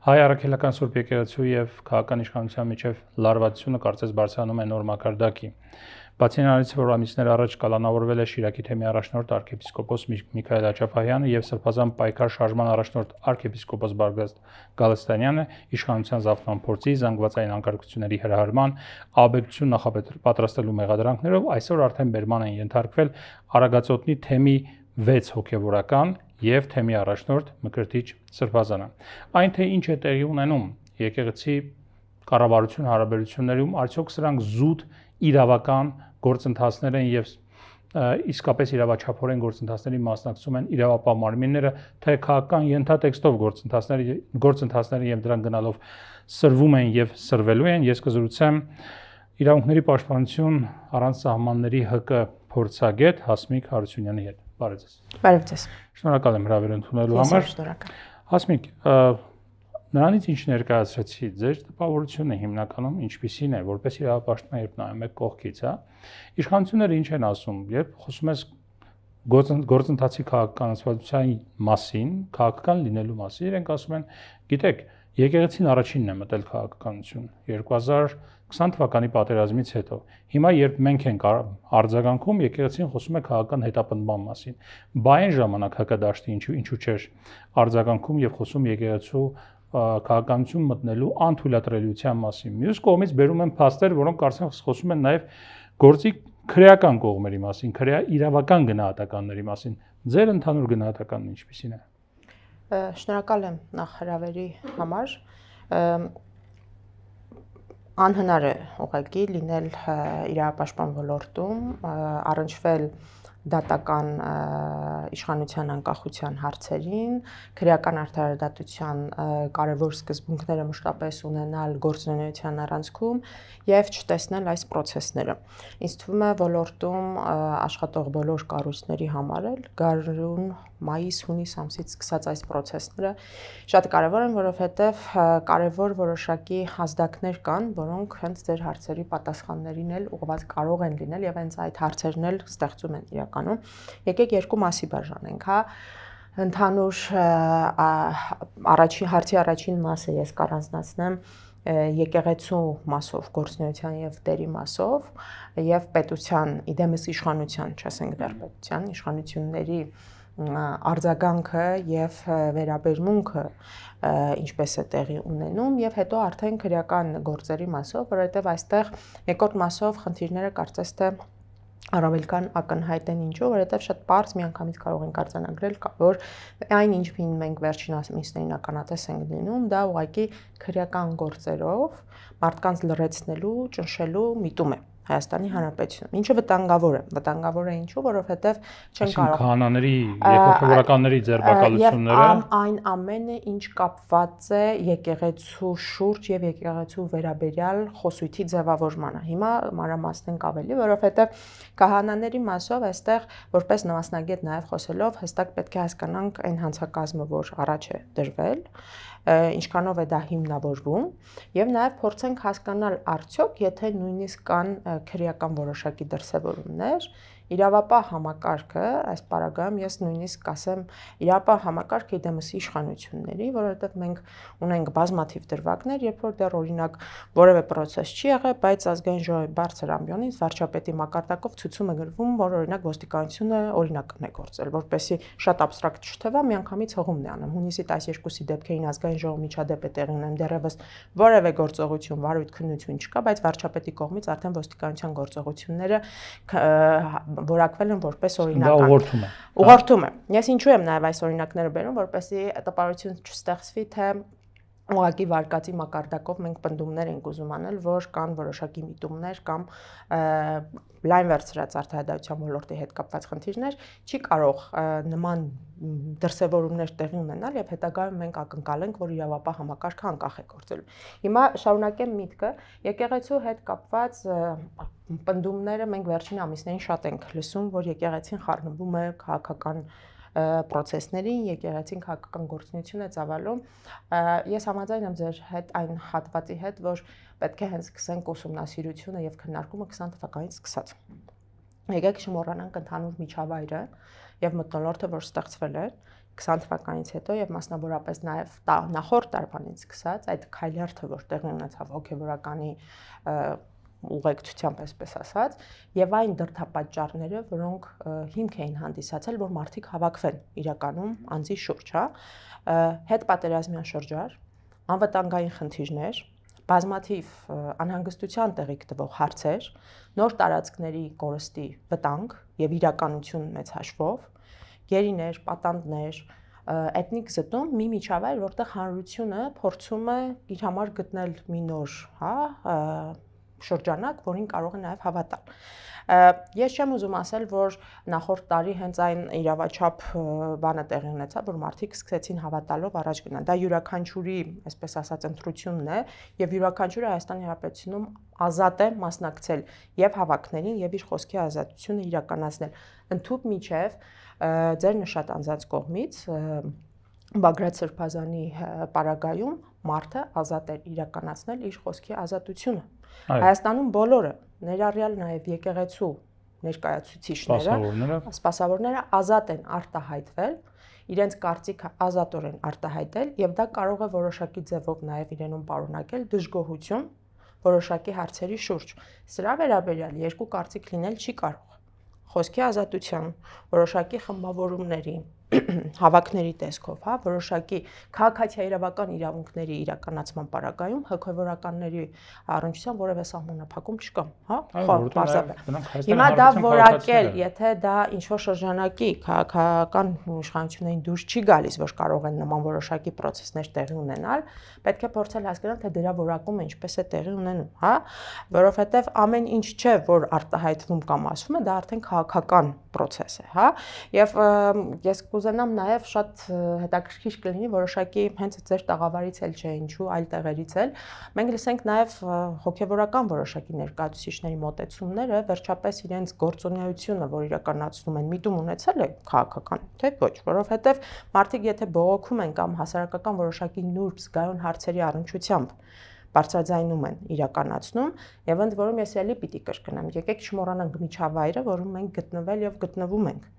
Հայ առաքելական Սուրբ եկեղեցու եւ քաղաքական իշխանության միջև լարվածությունը կարծես բարձրանում է նոր մակարդակի։ Բացի նրանից, որ ամիսներ առաջ կալանավորվել է Շիրակի թեմի առաջնորդ arczepiskopos Միքայել Աչափահյանը եւ Սրբազան պայքար շարժման առաջնորդ arczepiskopos Բարգրազ Գալստանյանը, իշխանության զավթման փորձի, զանգվածային անկարգությունների հրահրման, աբեկցություն նախապատրաստելու մեղադրանքներով այսօր արդեն բերման են ենթարկվել Արագածոտնի թեմի 6 հոգևորական եւ թեմի առաջնորդ Մկրտիչ Սրբազանը։ Այն թե ինչ է տեղի ունենում եկեղեցի կառավարություն հարաբերություններում, արդյոք սրանք զուտ իրավական գործընթացներ են եւ իսկապես իրավաչափորեն գործընթացների մասնակցում են իրավապահ մարմինները, թե քաղաքական ենթատեքստով գործընթացները եւ դրան գնալով սրվում են եւ սրվելու են, ես կզրուցեմ իրավունքների պաշտպանություն առանց սահմանների ՀԿ փորձագետ Հասմիկ Հարությունյանի հետ։ Բարև ձեզ։ Բարև ձեզ։ Շնորհակալ եմ հրավեր ընդունելու համար։ Շնորհակալ։ Հասմիկ, նրանից ինչ ներկայացրեցի, ձեր տպավորությունը հիմնականում ինչպիսին է, որպես իրավապաշտպան, երբ նայում եք կողքից, հա։ Իշխանությունները ինչ են ասում, երբ խոսում ես գործընթացի քաղաքականացվածության մասին, քաղաքական լինելու մասին, իրենք ասում են, գիտեք, եկեղեցին առաջինն է մտել քաղաքականություն 2020 թվականի պատերազմից հետո։ Հիմա երբ մենք ենք արձագանքում, եկեղեցին խոսում է քաղաքական հետապնդման մասին։ Բա այն ժամանակ ՀԿ-դաշտի ինչու չէր արձագանքում եւ խոսում եկեղեցու քաղաքականություն մտնելու անթույլատրելիության մասին։ Մյուս կողմից բերում են փաստեր, որոնք կարծես խոսում են նաեւ գործի քրեական կողմերի մասին, իրավական գնահատականների մասին։ Ձեր ընդհանուր գնահատականն ինչպիսին է։ Շնորհակալ եմ նախ հրավերի համար։ Անհնար է ուղղակի լինել իրավապաշտպան ոլորտում, առնչվել դատական իշխանության անկախության հարցերին, քրեական արդարադատության կարևոր սկզբունքները մշտապես ունենալ գործունեության առանցքում եւ չտեսնել այս process-ները։ Ինձ թվում է ոլորտում աշխատող բոլոր կառույցների համար էլ գարուն, մայիս, հունիս ամսից սկսած այս process-ները շատ կարևոր են, որովհետեւ կարևոր որոշակի ազդակներ կան, որոնք հենց ձեր հարցերի պատասխաններին էլ ուղղված կարող են լինել եւ հենց այդ հարցերն էլ ստեղծում են իրականում։ Եկեք երկու մասի բաժանենք, հա։ Ընդհանուր հարցի առաջին մասը ես կառանձնացնեմ եկեղեցու մասով, գործունեության եւ դերի մասով եւ պետության, իդեմս իշխանության, չասենք դեռ պետության, իշխանությունների արձագանքը եւ վերաբերմունքը ինչպես է տեղի ունենում եւ հետո արդեն քրեական գործերի մասով, որովհետեւ այստեղ երկրորդ մասով խնդիրները կարծես թե առավել կան ակնհայտ են ինչու, որովհետև շատ པարզ միանգամից կարող ենք արձանագրել, որ այն ինչին մենք վերջին ամիսներին ականատես ենք լինում, դա ուղղակի քրեական գործերով մարդկանց լրացնելու, ճնշելու միտում է Հայաստանի Հանրապետությունում։ Ինչը վտանգավոր է։ Վտանգավոր է ինչու, որովհետև չեն կարող քահանաների, եկեղեցիականների ձերբակալությունները այն ամենը, ինչ կապված է եկեղեցու շուրջ եւ եկեղեցու վերաբերյալ խոսույթի ձևավորմանը։ Հիմա մանրամասնենք ավելի, որովհետև քահանաների մասով այստեղ որպես մասնագետ նաեւ խոսելով հստակ պետք է հասկանանք այն հանցակազմը, որ առաջ է դրվել, ինչքանով է դա հիմնավորվում եւ նաեւ փորձենք հասկանալ արդյոք եթե նույնիսկ կան քրեական որոշակի դրսևորումներ իրավապահ համակարգը այս պարագայում ես նույնիսկ ասեմ իրավապահ համակարգը իդեմս իշխանությունների, որովհետեւ մենք ունենք բազմաթիվ դրվագներ, երբ որ դեռ օրինակ որևէ process չի եղել, բայց ազգային ժողովի բարձր ամբիոնից վարչապետի մակարդակով ցույցում է գրվում, որ օրինակ ոստիկանությունը օրինակն է գործել, որպեսզի շատ абստրակտ չթվա, միանգամից հղումն է անում։ Հունիսի 12-ի դեպքերին ազգային ժողովի միջադեպ է տեղի ունենում, դեռևս որևէ գործողություն, վարույթ քննություն չկա, բայց վարչապետի կողմից արդեն ոստիկանության գործողությունները որակվել են որպես օրինական։ Ուղղորդում է։ Ես ինչու եմ նաև այս օրինակները բերում, որպեսզի տպավորություն չստեղծվի, թե ուղղակի վարկածի մակարդակով մենք պնդումներ ենք ուզում անել, որ կան որոշակի միտումներ կամ լայն վերցրած արդարադատության ոլորտի հետ կապված խնդիրներ, չի կարող նման դրսևորումներ տեղի ունենալ եւ հետագայում մենք ակնկալենք, որ իրավապահ համակարգը անկախ է գործելու։ Հիմա շարունակեմ միտքը, եկեղեցու հետ կապված պնդումները մենք վերջին ամիսներին շատ ենք լսում, որ եկեղեցին խառնվում է քաղաքական process-ներին, եկեղեցին քաղաքական գործունեություն է ծավալում։ Ես համաձայն եմ ձեր հետ այն հատվածի հետ, որ պետք է հենց սկսենք ուսումնասիրությունը եւ քննարկումը 20 թվականից սկսած։ Եկեք չմոռանանք ընդհանուր միջավայրը եւ մթնոլորտը, որ ստեղծվել է, 20 թվականից հետո եւ մասնավորապես նաեւ նախորդ տարվանից սկսած այդ քայլարթը, որ տեղի ունեցավ հոգեվորականի ուղեկցությամբ, այսպես ասած, եւ այն դրդապատճառները, որոնք հիմք էին հանդիսացել, որ մարդիկ հավաքվեն իրականում անձի շուրջ, հա, հետպատերազմյան շրջան, անվտանգային խնդիրներ, բազմաթիվ անհանգստության տեղիք տվող հարցեր, նոր տարածքների կորստի վտանգ եւ իրականություն մեծ հաշվով, գերիներ, պատանդներ, էթնիկ զտում մի միջավայր, որտեղ հանրությունը փորձում է իր համար գտնել մի նոր, հա, շրջանակ, որին կարող է նաև հավատալ։ Ես չեմ ուզում ասել, որ նախորդ տարի հենց այն իրավաչափ բանը տեղի ունեցավ, որ մարդիկ սկսեցին հավատալով առաջ գնալ։ Դա յուրաքանչյուրի, այսպես ասած, ընտրությունն է, եւ յուրաքանչյուրը Հայաստանի Հանրապետությունում ազատ է մասնակցել եւ հավաքներին եւ իր խոսքի ազատությունը իրականացնել։ Ընդհուպ միջև ձեր նշած անձանց կողմից Բագրատ Սրբազանի պարագայում մարդը ազատ էր իրականացնել իր խոսքի ազատությունը։ Հայաստանում բոլորը, ներառյալ նաև եկեղեցու ներկայացուցիչները, սպասավորները ազատ են արտահայտվել, իրենց կարծիքը ազատորեն արտահայտել եւ դա կարող է որոշակի ձևով նաև իրենում պարունակել դժգոհություն որոշակի հարցերի շուրջ։ Սրա վերաբերյալ երկու կարծիք լինել չի կարող։ Խոսքի ազատության, որոշակի խմբավորումների, հավաքների տեսքով, հա, որոշակի քաղաքացիական իրավունքների իրականացման պարագայում հոգեվորականների առնչությամբ որևէ սահմանափակում չկա, հա, Հիմա դա որակել, եթե դա ինչ-որ շրջանակի քաղաքական իշխանություններին դուրս չի գալիս, որ կարող են նման որոշակի process-ներ տեղի ունենալ, պետք է փորձել հասկանալ, թե դրա որակումը ինչպես է տեղի ունենում, հա, որովհետև ամեն ինչ չէ, որ արտահայտվում կամ ասվում է, դա արդեն քաղաքական process է, հա, եւ ես կուզենամ նաև շատ հետաքրքիր կլինի որոշակի հենց ձեր տաղավարից էլ չէ, ինչու այլ տեղերից էլ մենք լսենք նաև հոգեվորական որոշակի ներկայացուցիչների մոտեցումները, վերջապես իրենց գործունեությունը, որ իրականացնում են, միտում ունեցել է քաղաքական, թե ոչ, որովհետև մարդիկ եթե բողոքում են կամ հասարակական որոշակի նուրբ զգայուն հարցերի առնչությամբ բարձրաձայնում են իրականացնում եւ ընդ որում ես էլի պիտի կրկնեմ, եկեք չմոռանանք միջավայրը, որում մենք գտնվել եւ գտնվում ենք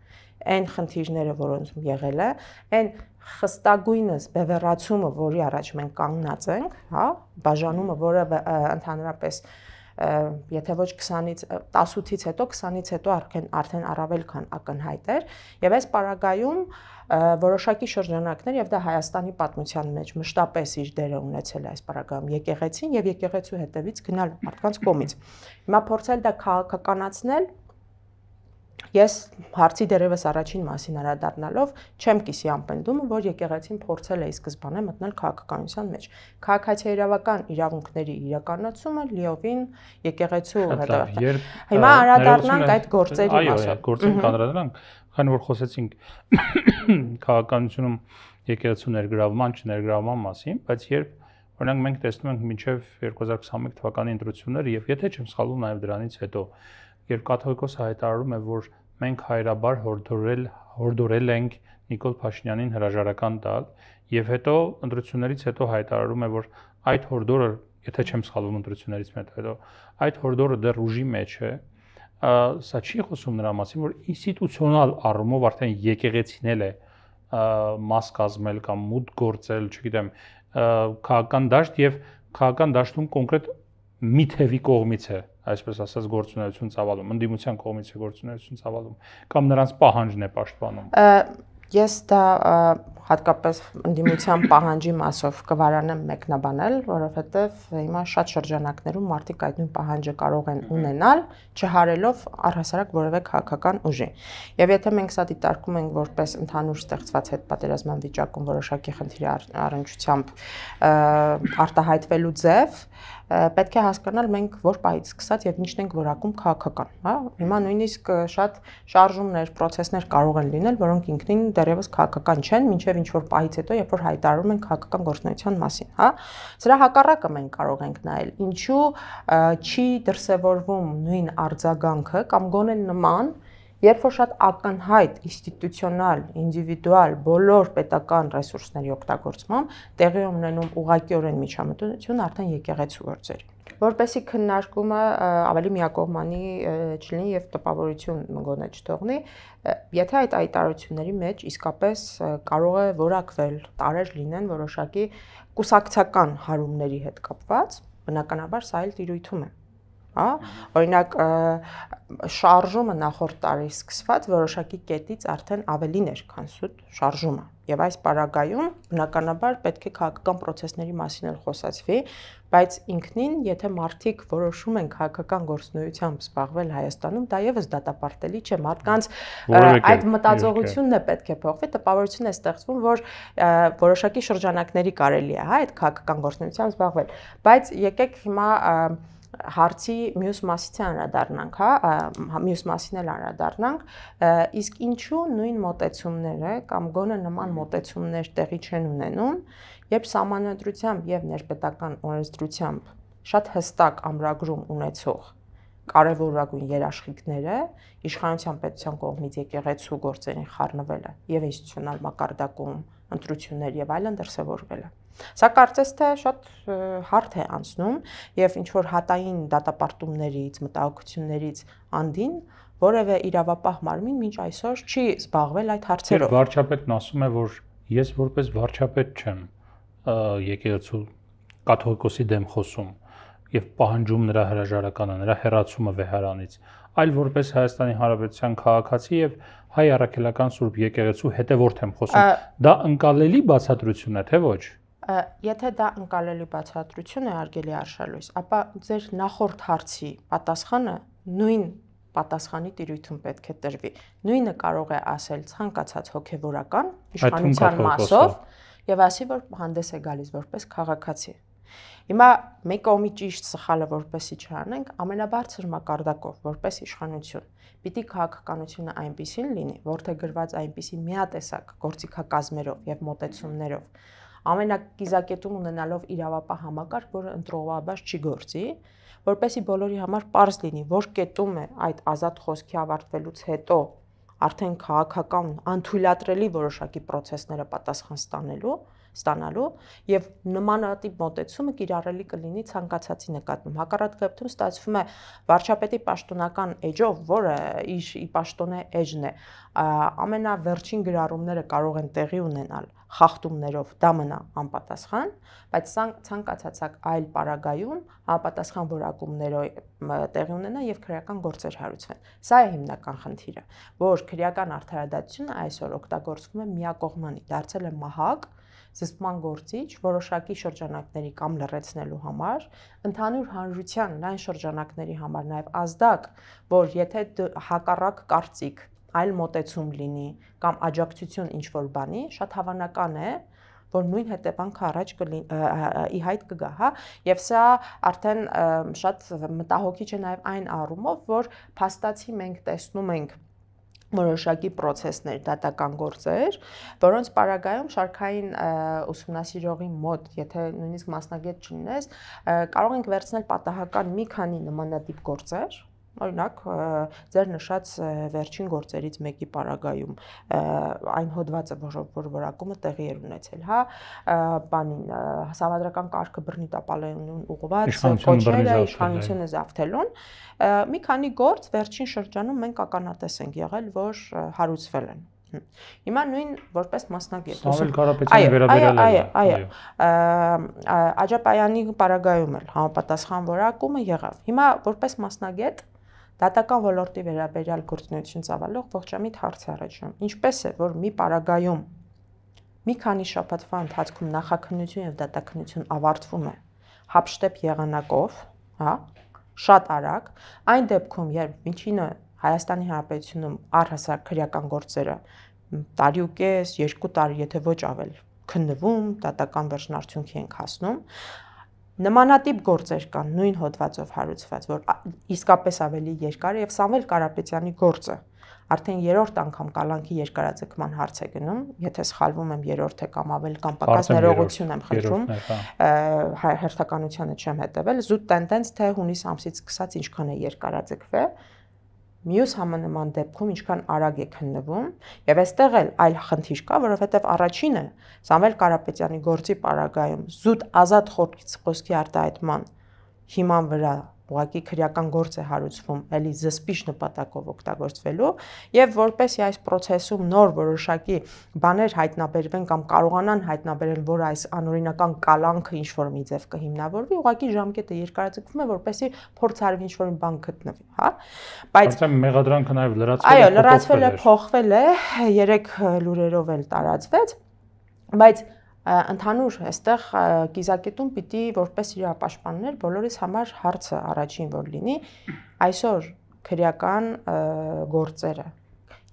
այն խնդիրները, որոնց եղել է, այն խստագույնս բևեռացումը, որի առաջ մենք կանգնած ենք, հա, բաժանումը, որը ընդհանրապես եթե ոչ 20-ից 18-ից հետո 20-ից հետո արդեն առավել քան ակնհայտ էր եւ այս պարագայում որոշակի շրջանակներ եւ դա Հայաստանի պատմության մեջ մշտապես իր դերը ունեցել է այս պարագայում եկեղեցին եւ եկեղեցու հետևից գնալ մարդկանց կողմից։ Հիմա փորձել դա քաղաքականացնել Ես հարցի դերևս առաջին մասին անդրադառնալով չեմ կիսի ամպնդումը, որ եկեղեցին փորձել է ի սկզբանե մտնել քաղաքականության մեջ։ Քաղաքացիական իրավունքների իրականացումը լիովին եկեղեցու հետևանք։ Հիմա անդրադառնանք այդ գործերի մասը։ Այո, գործին անդրադառնանք, քանի որ խոսեցինք քաղաքականությունում եկեղեցու ներգրավման, չներգրավման մասին, բայց երբ օրինակ մենք տեսնում ենք մինչև 2021 թվականի ընտրությունները եւ եթե չեմ սխալվում նաեւ դրանից հետո երբ կաթողիկոսը հայտարարում է, որ մենք հայրաբար հորդորել ենք Նիկոլ Փաշինյանին հրաժարական տալ եւ հետո ընտրություններից հետո հայտարարում է, որ այդ հորդորը, եթե չեմ սխալվում ընտրություններից հետո, այդ հորդորը դեռ ուժի մեջ է, սա չի խոսում նրա մասին, որ ինստիտուցիոնալ առումով արդեն եկեղեցին է մաս կազմել կամ մուտք գործել, չգիտեմ, քաղաքական դաշտ եւ քաղաքական դաշտում կոնկրետ մի թևի կողմից է, այսպես ասած, գործունեություն ծավալում, ընդդիմության կողմից է գործունեություն ծավալում, կամ նրանց պահանջն է պաշտպանում։ Ես դա հատկապես ընդդիմության պահանջի մասով կվարանեմ մեկնաբանել, որովհետև հիմա շատ շրջանակներում մարդիկ այդ նույն պահանջը կարող են ունենալ, չհարելով առհասարակ որևէ քաղաքական ուժի։ Եվ եթե մենք սա դիտարկում ենք որպես ընդհանուր ստեղծված հետպատերազմյան վիճակում որոշակի խնդիրի առնչությամբ արտահայտվելու ձև, պետք է հասկանալ մենք որ պահից սկսած եւ ինչն ենք որակում քաղաքական, հա։ Հիմա նույնիսկ շատ շարժումներ, process-ներ կարող են լինել, որոնք ինքնին դեռևս քաղաքական չեն, մինչեւ ինչ որ պահից հետո, երբ որ հայտարարում են քաղաքական գործունեության մասին, հա։ Սրա հակառակը մենք կարող ենք նայել, ինչու չի դրսևորվում նույն արձագանքը կամ գոնե նման Երբ որ շատ ակնհայտ ինստիտուցիոնալ, ինդիվիդուալ բոլոր պետական ռեսուրսների օգտագործմամբ տեղի ունենում ուղղակիորեն միջամտություն արդեն եկեղեցու գործերի։ Որպեսզի քննարկումը ավելի միակողմանի չլինի եւ տպավորություն գոնե չթողնի, եթե այդ այտարությունների մեջ իսկապես կարող է որակվել, տարեր լինեն որոշակի կուսակցական հարումների հետ կապված, բնականաբար սա էլ տիրույթում է, հա, օրինակ շարժումը նախորդ տարի սկսված որոշակի կետից արդեն ավելին էր, քան սուտ շարժումը, եւ այս պարագայում բնականաբար պետք է քաղաքական process-ների մասին էլ խոսացվի, բայց ինքնին, եթե մարդիկ որոշում են քաղաքական գործունեությամբ զբաղվել Հայաստանում, դա եւս դատապարտելի չէ, մարդկանց այդ մտածողությունն է պետք է փոխվի, տպավորություն է ստեղծվում, որ որոշակի շրջանակների կարելի է, հա, այդ քաղաքական գործունեությամբ զբաղվել, բայց եկեք հիմա հարցի մյուս մասից անդրադառնանք, հա, մյուս մասին էլ անդրադառնանք, իսկ ինչու նույն մոտեցումները կամ գոնե նման մոտեցումներ տեղի չեն ունենում, երբ սահմանադրությամբ եւ ներպետական օրենսդրությամբ շատ հստակ ամրագրում ունեցող կարևորագույն երաշխիքները իշխանության պետության կողմից եկեղեցու գործերին խառնվելը եւ ինստիտուցիոնալ մակարդակում ընտրություններ եւ այլն դրսեւորվելը։ Սա կարծես թե շատ հարթ է անցնում եւ ինչ որ հատային դատապարտումներից, մտահոգություններից անդին որևէ իրավապահ մարմին մինչ այսօր չի զբաղվել այդ հարցերով։ Վարչապետն ասում է, որ ես որպես վարչապետ չեմ եկեղեցու կաթողիկոսի դեմ խոսում եւ պահանջում նրա հրաժարականը, նրա հեռացումը վեհարանից, այլ որպես Հայաստանի Հանրապետության քաղաքացի եւ հայ առաքելական Սուրբ եկեղեցու հետևորդ եմ խոսում։ Դա ընկալելի բացատրություն է, թե ոչ։ Եթե դա ընկալելի բացատրություն է, արգելի Արշալույս, ապա ձեր նախորդ հարցի պատասխանը նույն պատասխանի տիրույթում պետք է տրվի։ Նույնը կարող է ասել ցանկացած հոգևորական իշխանության մասով եւ ասի, որ հանդես է գալիս որպես քաղաքացի։ Հիմա մեկ կողմի ճիշտ սխալը որպեսի չանենք, ամենաբարձր մակարդակով որպես իշխանություն պիտի քաղաքականությունը այնպիսին լինի, որթեգրված այնպիսի միատեսակ գործիքակազմերով եւ մոտեցումներով, ամենակիզակետում ունենալով իրավապահ համակարգ, որը ընտրողաբար չի գործի, որպեսզի բոլորի համար պարզ լինի, որ կետում է այդ ազատ խոսքի ավարտվելուց հետո արդեն քաղաքական անթույլատրելի որոշակի process-ները պատասխան ստանալու եւ նմանատիպ մոտեցումը կիրառելի կլինի ցանկացածի նկատմամբ։ Հակառակ դեպքում ստացվում է վարչապետի պաշտոնական էջով, որը իր պաշտոնե էջն է, ամենավերջին գրառումները կարող են տեղի ունենալ խախտումներով, դա մնա անպատասխան, բայց ցանկացած այլ պարագայում անպատասխան որակումներով տեղի ունենա եւ քրեական գործեր հարուցվեն։ Սա է հիմնական խնդիրը, որ քրեական արդարադատությունը այսօր օգտագործվում է միակողմանի, դարձել է մահակ զսպման գործիչ որոշակի շրջանակների կամ լրացնելու համար, ընդհանուր հանրության այն շրջանակների համար նաև ազդակ, որ եթե հակառակ կարծիք, այլ մոտեցում լինի կամ աջակցություն ինչ-որ բանի, շատ հավանական է, որ նույն հետևանքը առաջ ի հայտ կգա, հա, եւ սա արդեն շատ մտահոգիչ է նաև այն առումով, որ փաստացի մենք տեսնում ենք որոշակի process-ներ, դատական գործեր, որոնց պարագայում շարքային ուսումնասիրողի մոտ, եթե նույնիսկ մասնագետ չլինես, կարող ենք վերցնել պատահական մի քանի նմանատիպ գործեր, օրինակ ձեր նշած վերջին գործերից մեկի պարագայում այն հոդվածը, որ որակումը տեղի էր ունեցել, հա, բանին համադրական կարգը բռնի տապալելուն ուղղված կոչերը իշխանությունը զավթելուն, մի քանի գործ վերջին շրջանում մենք ականատես ենք եղել, որ հարուցվել են։ Հիմա նույն որպես մասնագետ Սամվել Կարապետյանի վերաբերյալ այո, Աջապայանի պարագայում էլ համապատասխան որակումը եղավ։ Հիմա որպես մասնագետ դատական ոլորտի վերաբերյալ գործունեություն ծավալող ողջամիտ հարց առաջանում։ Ինչպես է, որ մի պարագայում մի քանի շաբաթվա ընթացքում նախաքննություն եւ դատաքննություն ավարտվում է հապշտեպ եղանակով, հա, շատ արագ, այն դեպքում, երբ միջինը Հայաստանի Հանրապետությունում առհասարակ քրեական գործերը տարի ու կես, 2 տարի, եթե ոչ ավել, քննվում, դատական վերջնարդյունքի ենք հասնում, նմանատիպ գործեր կան նույն հոդվածով հարուցված, որ իսկապես ավելի երկար է եւ Սամվել Կարապետյանի գործը արդեն 3-րդ անգամ կալանքի երկարաձգման հարց է գնում, եթե սխալվում եմ 3-րդ է կամ ավել կամ պակաս ներողություն եմ խնդրում, հերթականությանը չեմ հետևել, զուտ տենդենց թե հունիս ամսից սկսած ինչքան է երկարաձգվել, մյուս համանման դեպքում ինչքան արագ է քննվում եւ այստեղ էլ այլ խնդիր կա, որովհետեւ առաջինը Սամվել Կարապետյանի գործի պարագայում զուտ ազատ խոսքի արտահայտման հիման վրա ուղղակի քրեական գործ է հարուցվում, էլի զսպիչ նպատակով օգտագործվելու, եւ որպեսզի այս process-ում նոր որոշակի բաներ հայտնաբերվեն կամ կարողանան հայտնաբերել, որ այս անօրինական կալանքը ինչ որ մի ձև կհիմնավորվի, ուղղակի ժամկետը երկարաձգվում է, որպեսզի փորձարվի ինչ որ մի բան գտնվի, հա։ Բայց մեղադրանքը նաեւ լրացվել է, փոխվել է, 3 լուրերով էլ տարածվեց, բայց ընդհանուր այստեղ կիզակետում պիտի որպես իրավապաշտպաններ բոլորիս համար հարցը առաջին որ լինի այսօր քրեական գործերը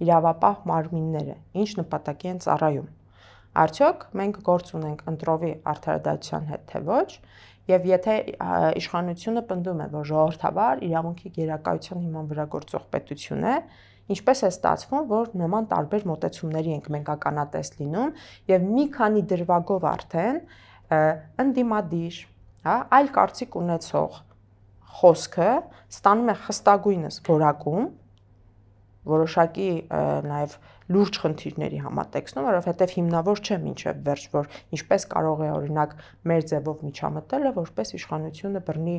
իրավապահ մարմինները ինչ նպատակի են ծառայում արդյոք մենք գործ ունենք ընտրովի արդարադատության հետ թե ոչ եւ եթե իշխանությունը պնդում է որ ժողովրդավար իրավունքի գերակայության հիման վրա գործող պետություն է Ինչպես է ստացվում, որ նման տարբեր մոտեցումների ենք մենք ականատես լինում եւ մի քանի դրվագով արդեն ընդդիմադիր, հա, այլ կարծիք ունեցող խոսքը ստանում է խստագույնս որակում, որոշակի նաեւ լուրջ խնդիրների համատեքստում, որովհետեւ հիմնավոր չէ մինչեւ վերջ, որ ինչպես կարող է օրինակ մեր ձևով միջամտելը, որպես իշխանությունը բռնի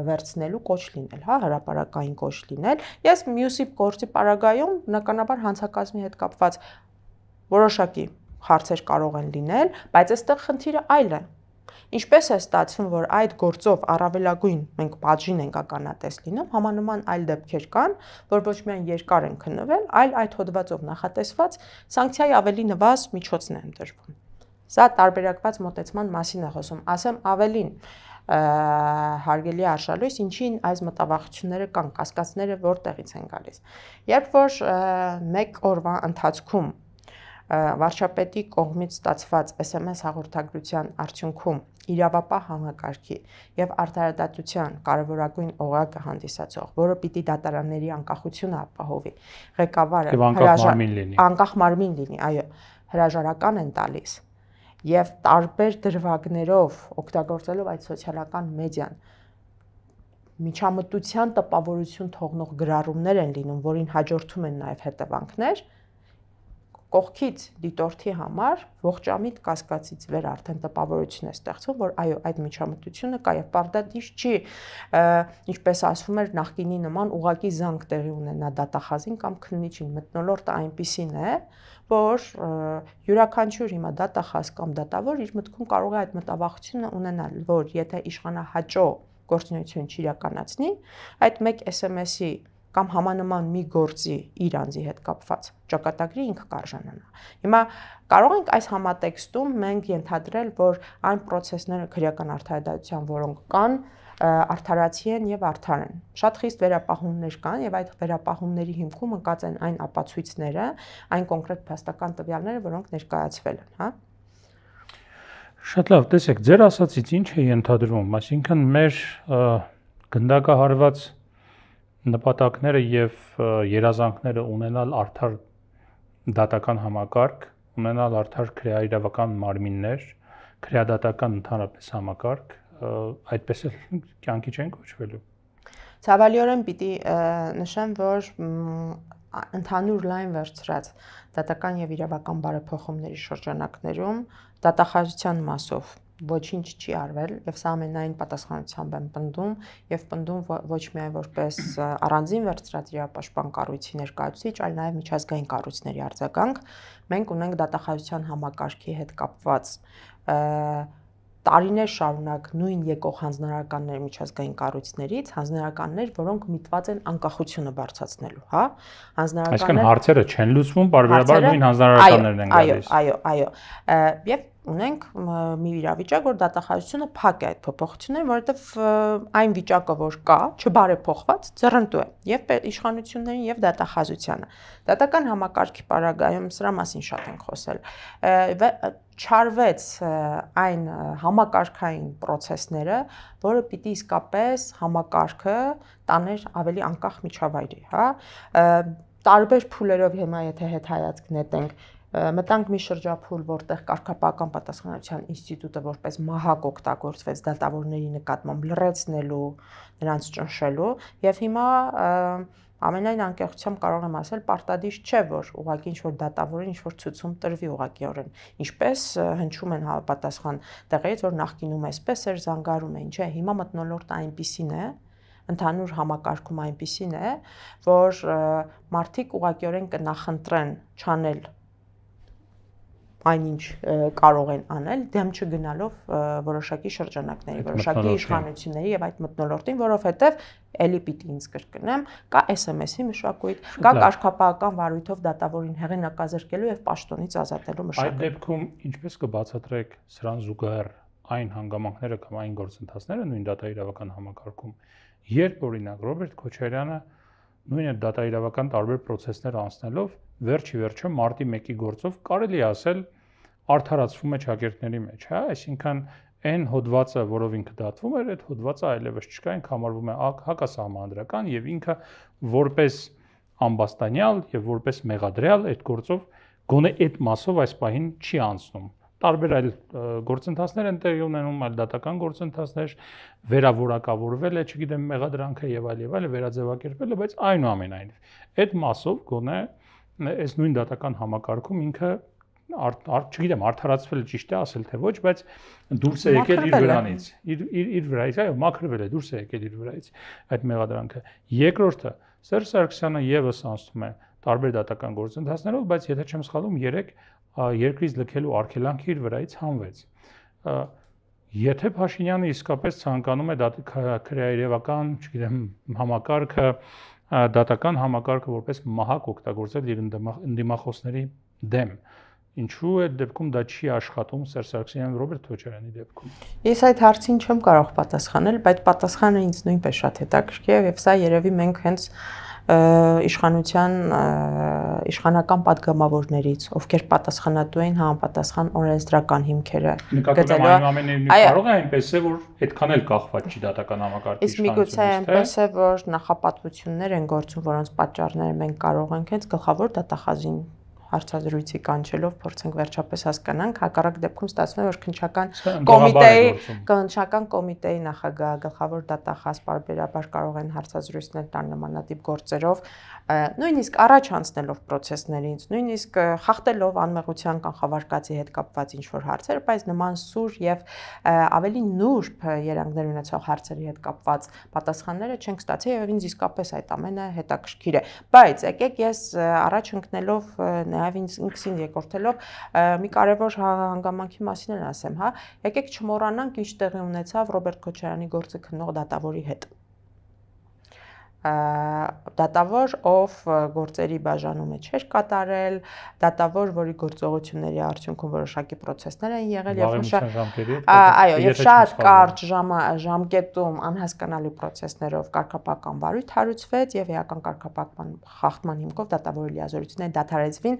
վերցնելու կոչ լինել, հա, հրապարակային կոչ լինել։ Ես մյուսի գործի պարագայում բնականաբար հանցակազմի հետ կապված որոշակի հարցեր կարող են լինել, բայց այստեղ խնդիրը այլ է։ Ինչպես է ստացվում, որ այդ գործով առավելագույն մենք բաժին ենք ականատես լինում, համանման այլ դեպքեր կան, որ ոչ միայն երկար են քննվել, այլ այդ հոդվածով նախատեսված սանկցիայի ավելի նվազ միջոցն է ընտրվում։ Սա տարբերակված մոտեցման մասին է խոսում, ասեմ ավելին հարգելի արշալույս, ինչին այս մտավախությունները կան, կասկածները որտեղից են գալիս։ Երբ որ մեկ օրվա ընթացքում վարչապետի կողմից ստացված SMS հաղորդագրության արդյունքում իրավապահ համակարգի եւ արդարադատության կարևորագույն օղակը հանդիսացող, որը պիտի դատարանների անկախությունը ապահովի, ղեկավարը անկախ մարմին լինի, այո, հրաժարական են տալիս եւ տարբեր դրվագներով օգտագործելով այդ սոցիալական մեդիան միջամտության տպավորություն թողնող գրառումներ են լինում, որին հաջորդում են նաեւ հետևանքներ կողքից դիտորդի համար ողջամիտ կասկածից վեր արդեն տպավորություն է ստեղծվում, որ այո, այդ միջամտությունը կա եւ պարտադիր չի, ինչպես ասվում էր նախկինի նման ուղակի զանգ տեղի ունենա դատախազին կամ քննիչին, մթնոլորտը այնպիսին է, որ յուրաքանչյուր հիմա դատախազ կամ դատավոր իր մտքում կարող է այդ մտավախությունը ունենալ, որ եթե իշխանահաճո գործունեություն չիրականացնի, այդ մեկ SMS-ի կամ համանման մի գործի իր անձի հետ կապված ճակատագրի ինքը կարժանանա։ Հիմա կարող ենք այս համատեքստում մենք ենթադրել, որ այն process-ները քրեական արդարադատության, որոնք կան, արդարացի են եւ արդար են։ Շատ խիստ վերապահումներ կան եւ այդ վերապահումների հիմքում ընկած են այն ապացույցները, այն կոնկրետ փաստական տվյալները, որոնք ներկայացվել են, հա։ Շատ լավ, տեսեք, ձեր ասածից ինչ է ենթադրվում, այսինքն մեր գնդակահարված նպատակները եւ երազանքները ունենալ արդար դատական համակարգ, ունենալ արդար քրեաիրավական մարմիններ, քրեադատական ընդհանրապես համակարգ, այդպես էլ կյանքի չեն կոչվելու։ Ցավալիորեն պիտի նշեմ, որ ընդհանուր լայն վերցրած դատական եւ իրավական բարեփոխումների շրջանակներում դատախազության մասով ոչինչ չի արվել եւ սա ամենայն պատասխանությամբ եմ պնդում եւ պնդում ոչ միայն որպես առանձին վերցրած իրավապաշտպան կառույցի ներկայացուցիչ, այլ նաեւ միջազգային կառույցների արձագանք մենք ունենք դատախազության համակարգի հետ կապված տարիներ շարունակ նույն եկող հանձնարարականներ միջազգային կառույցներից, հանձնարարականներ, որոնք միտված են անկախությունը բարձրացնելու, հա? Հանձնարարականներ Այսինքն հարցերը չեն լուծվում, բարբերաբար նույն հանձնարարականներն են գալիս։ Այո։ Եվ ունենք մի իրավիճակ, որ դատախազությունը փակ է այդ փոփոխությունները, որովհետև այն վիճակը, որ կա, չբարեփոխված, ձեռնտու է եւ իշխանություններին եւ դատախազությանը։ Դատական համակարգի պարագայում սրա մասին շատ ենք խոսել։ Չարվեց այն համակարգային process-ները, որը պիտի իսկապես համակարգը տաներ ավելի անկախ միջավայրի, հա։ Տարբեր փուլերով հիմա եթե հետ հայացք նետենք Մտանք մի շրջափուլ, որտեղ կարգապահական պատասխանատվության ինստիտուտը որպես մահակ օգտագործվեց դատավորների նկատմամբ լրացնելու, նրանց ճնշելու, եւ հիմա ամենայն անկեղծությամբ կարող եմ ասել, պարտադիր չէ, որ ուղղակի ինչ-որ դատավորին ինչ-որ ցուցում տրվի ուղղակիորեն։ Ինչպես հնչում են համապատասխան տեղերից, որ նախկինում էսպես էր, զանգարում էին, չէ, հիմա մթնոլորտը այնպիսին է, ընդհանուր համակարգում այնպիսին է, որ մարդիկ ուղղակիորեն կնախընտրեն չանել այնինչ կարող են անել, դեմ չգնալով որոշակի շրջանակների, որոշակի իշխանությունների եւ այդ մթնոլորտին, որովհետեւ էլի պիտի ինձ կրկնեմ, կա SMS-ի մշակույթ, կա կարգապահական վարույթով դատավորին հեղինակազրկելու եւ պաշտոնից ազատելու մշակույթ։ Այդ դեպքում ինչպես կբացատրեք սրան զուգահեռ այն հանգամանքները կամ այն գործընթացները նույն դատաիրավական համակարգում, երբ օրինակ Ռոբերտ Քոչարյանը նույն դատաիրավական տարբեր process-ներ անցնելով վերջի վերջը մարտի 1-ի գործով կարելի է ասել արդարացվում է ճակերտների մեջ, հա, այսինքն այն հոդվածը, որով ինքը դատվում էր, այդ հոդվածը այլևս չկա, ինքը համարվում է հակասահմանադրական եւ ինքը որպես ամբաստանյալ եւ որպես մեղադրյալ այդ գործով գոնե այդ մասով այս պահին չի անցնում։ Տարբեր այլ գործընթացներ են տեղի ունենում, այլ դատական գործընթացներ, վերավորակավորվել է, չգիտեմ, մեղադրանքը եւ այլ վերաձևակերպել է, բայց այնուամենայնիվ այդ մասով գոնե այս նույն դատական համակարգում ինքը չգիտեմ, արդարացվել է ճիշտ է ասել թե ոչ, բայց դուրս է եկել իր վրանից, իր վրայից, այո, մաքրվել է, դուրս է եկել իր վրայից այդ մեղադրանքը։ Երկրորդը Սերժ Սարգսյանը եւս անցնում է տարբեր դատական գործընթացներով, բայց եթե չեմ սխալվում, 3 երկրից լքելու արգելանքը իր վրայից հանվեց։ Եթե Փաշինյանը իսկապես ցանկանում է քրեայրևական, չգիտեմ, համակարգը, դատական համակարգը որպես մահակ օգտագործել իր ընդդիմախոսների դեմ, ինչու այդ դեպքում դա չի աշխատում Սերժ Սարգսյանի Ռոբերտ Քոչարյանի դեպքում։ Ես այդ հարցին չեմ կարող պատասխանել, բայց պատասխանը ինձ նույնպես շատ հետաքրքիր է եւ սա երևի մենք հենց իշխանական падգամավորներից, ովքեր պատասխանատու էին համապատասխան օրենսդրական հիմքերը գտելու։ Կարող է այնպես է, որ այդքան էլ կախված չի դատական համակարգի իշխանությունից։ Իսկ միգուցե այնպես է, որ նախապատվություններ են գործում, որոնց պատճառները մենք կարող ենք հենց գլխավոր դատախազին հարցազրույցի կանչելով փորձենք վերջապես հասկանանք, հակառակ դեպքում ստացվում է, որ քննչական կոմիտեի նախագահ, գլխավոր դատախազ պարբերաբար կարող են հարցազրույցներ տալ նմանատիպ գործերով, նույնիսկ առաջ անցնելով process-ներից, նույնիսկ խախտելով անմեղության կանխավարկածի հետ կապված ինչ-որ հարցեր, բայց նման սուր եւ ավելի նուրբ երանգներ ունեցող հարցերի հետ կապված պատասխանները չենք ստացել եւ ինձ իսկապես այդ ամենը հետաքրքիր է, բայց եկեք ես առաջ ընկնելով նաև ինքս երկրորդելով մի կարևոր հանգամանքի մասին էլ ասեմ, հա, եկեք չմոռանանք ինչ տեղի ունեցավ Ռոբերտ Քոչարյանի գործը քննող դատավորի հետ։ Դատավոր, ով գործերի բաժանումը չէր կատարել, դատավոր, որի գործողությունների արդյունքում որոշակի process-ներ են եղել եւ շատ կարճ ժամկետում անհասկանալի process-ներով կարգապահական վարույթ հարուցվեց եւ էական կարգապահական խախտման հիմքով դատավորի լիազորությունները դադարեցվին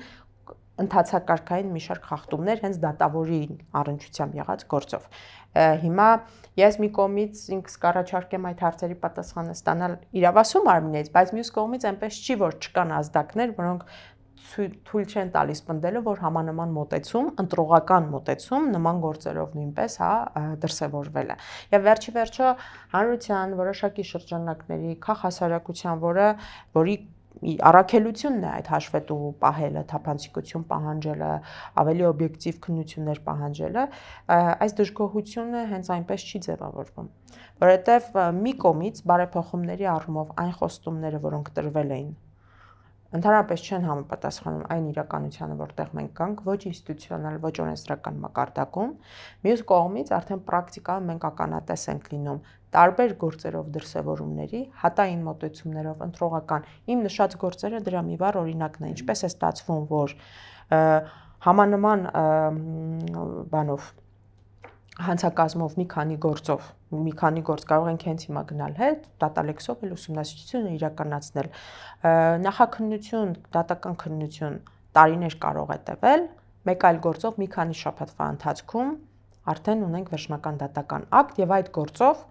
ընթացակարգային մի շարք խախտումներ հենց դատավորի առնչությամբ եղած գործով։ Հիմա ես մի կողմից ինքս կառաջարկեմ այդ հարցերի պատասխանը ստանալ իրավասու մարմիններից, բայց մյուս կողմից այնպես չի, որ չկան ազդակներ, որոնք թույլ չեն տալիս պնդելու, որ համանման մոտեցում, ընտրողական մոտեցում նման գործերով նույնպես դրսևորվել է։ Եվ վերջի վերջո հանրության որոշակի շրջանակների քաղաքասարակության, որի առաքելությունն է այդ հաշվետու պահելը, թափանցիկություն պահանջելը, ավելի օբյեկտիվ քննություններ պահանջելը, այս դժգոհությունը հենց այնպես չի ձևավորվում, որովհետև մի կողմից բարեփոխումների առումով այն խոստումները, որոնք տրվել էին, ընդհանրապես չեն համապատասխանում այն իրականությանը, որտեղ մենք կանք, ոչ ինստիտուցիոնալ, ոչ օրենսդրական մակարդակում, մյուս կողմից արդեն պրակտիկայում մենք ականատես ենք լինում տարբեր գործերով դրսևորումների, հատային մոտեցումներով, ընտրողական։ Իմ նշած գործերը դրա մի վառ օրինակն է, ինչպես է ստացվում, որ համանման բանով հանցակազմով մի քանի գործ կարող ենք հենց հիմա գնալ հետ, դատալեքսով էլ ուսումնասիրությունը իրականացնել։ Նախաքննություն, դատական քննություն տարիներ կարող է տևել, մեկ այլ գործով մի քանի շաբաթվա ընթացքում արդեն ունենք վերջնական դատական ակտ եւ այդ գործով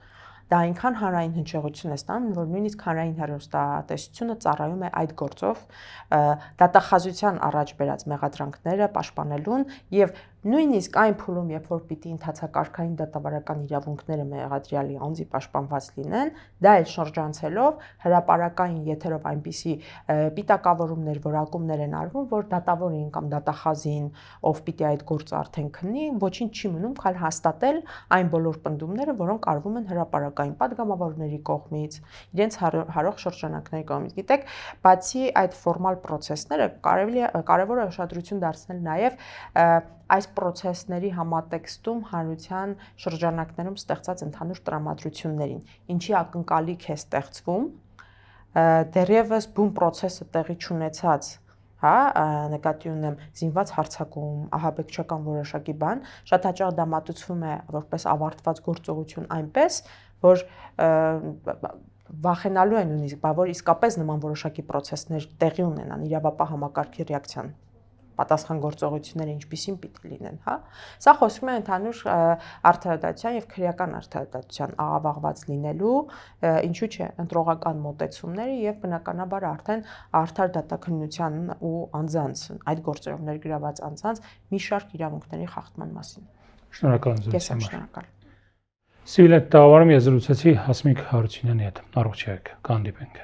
դա այնքան հանրային հնչեղություն է ստանում, որ նույնիսկ հանրային հեռուստատեսությունը ծառայում է այդ գործով դատախազության առաջ բերած մեղադրանքները պաշտպանելուն եւ նույնիսկ այն փուլում, երբ որ պիտի ընդհանցակարգային դատավարական իրավունքները մեղադրյալի անձի պաշտպանված լինեն, դա էլ շրջանցելով հրապարակային եթերով այնպիսի պիտակավորումներ, որակումներ են արվում, որ դատավորին կամ դատախազին, ով պիտի այդ գործը արդեն քննի, ոչինչ չի մնում, քան հաստատել այն բոլոր պնդումները, որոնք արվում են հրապարակային падգամավորների կողմից, իրենց հարող շրջանակների կողմից։ Գիտեք, բացի այդ ֆորմալ պրոցեսները կարևոր է ուշադրություն դարձնել նաև այս պրոցեսների համատեքստում հանրության շրջանակներում ստեղծած ընդհանուր տրամադրություններին, ինչի ակնկալիք է ստեղծվում դեռևս բուն պրոցեսը տեղի չունեցած, հա, նկատի ունեմ զինված հարձակում, ահաբեկչական որոշակի բան, շատ հաճախ դա մատուցվում է որպես ավարտված գործողություն այնպես, որ վախենալու են նույնիսկ, որ իսկապես նման որոշակի պրոցեսներ տեղի ունենան, իրավապահ համակարգի ռեակցիան պատասխան գործողությունները ինչպիսին պիտի լինեն, հա։ Սա խոսում է ընդհանուր արդարադատության եւ քրեական արդարադատության աղավաղված լինելու, ինչու՞ չէ, ընտրողական մոտեցումների եւ բնականաբար արդեն արդար դատաքննության ու անձանց այդ գործերով ներգրաված անձանց մի շարք իրավունքների խախտման մասին։ Շնորհակալ եմ։ Ես եմ շնորհակալ։ Սիվիլետ տաղավարում ես զրուցեցի Հասմիկ Հարությունյանի հետ։ Առողջ եղեք, կհանդիպենք։